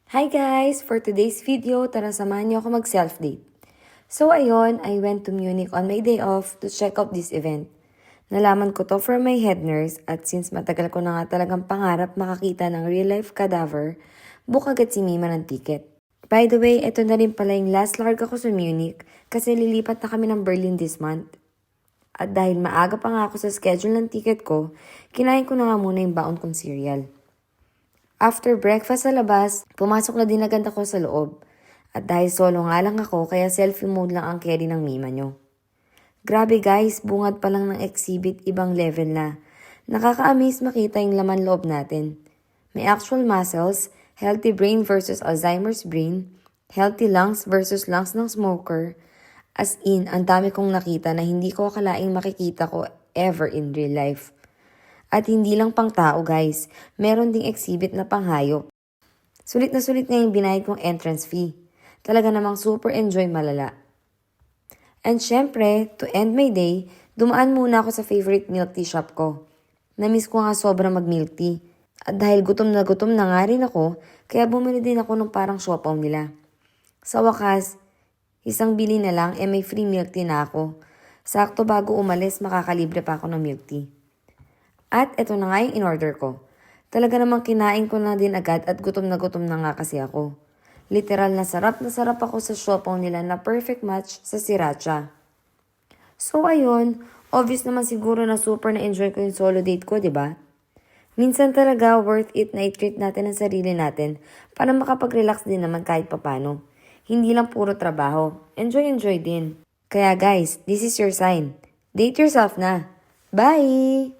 Hi guys! For today's video, tara samahan niyo ako mag-self-date. So ayun, I went to Munich on my day off to check out this event. Nalaman ko to from my head nurse at since matagal ko na nga talagang pangarap makakita ng real-life cadaver, book agad si Mima ng ticket. By the way, ito na rin pala yung last larga ko sa Munich kasi lilipat na kami ng Berlin this month. At dahil maaga pa nga ako sa schedule ng ticket ko, kinain ko na nga muna yung baon kong cereal. After breakfast sa labas, pumasok na din agad ako sa loob. At dahil solo nga lang ako, kaya selfie mode lang ang carry ng Mima nyo. Grabe guys, bungad pa lang ng exhibit, ibang level na. Nakaka-amaze makita yung laman loob natin. May actual muscles, healthy brain versus Alzheimer's brain, healthy lungs versus lungs ng smoker. As in, ang dami kong nakita na hindi ko akalaing makikita ko ever in real life. At hindi lang pang tao guys, meron ding exhibit na panghayop. Sulit na sulit nga yung binayad kong entrance fee. Talaga namang super enjoy malala. And syempre, to end my day, dumaan muna ako sa favorite milk tea shop ko. Namiss ko nga sobra mag milk tea. At dahil gutom na nga rin ako, kaya bumili din ako ng parang siopaw nila. Sa wakas, isang bili na lang may free milk tea na ako. Sakto bago umalis, makakalibre pa ako ng milk tea. At ito na nga yung in-order ko. Talaga namang kinain ko na din agad at gutom na nga kasi ako. Literal na sarap ako sa siopaw nila na perfect match sa sriracha. So ayun, obvious naman siguro na super na-enjoy ko yung solo date ko, di ba? Minsan talaga worth it na i-treat natin ang sarili natin para makapag-relax din naman kahit papano. Hindi lang puro trabaho. Enjoy din. Kaya guys, this is your sign. Date yourself na. Bye!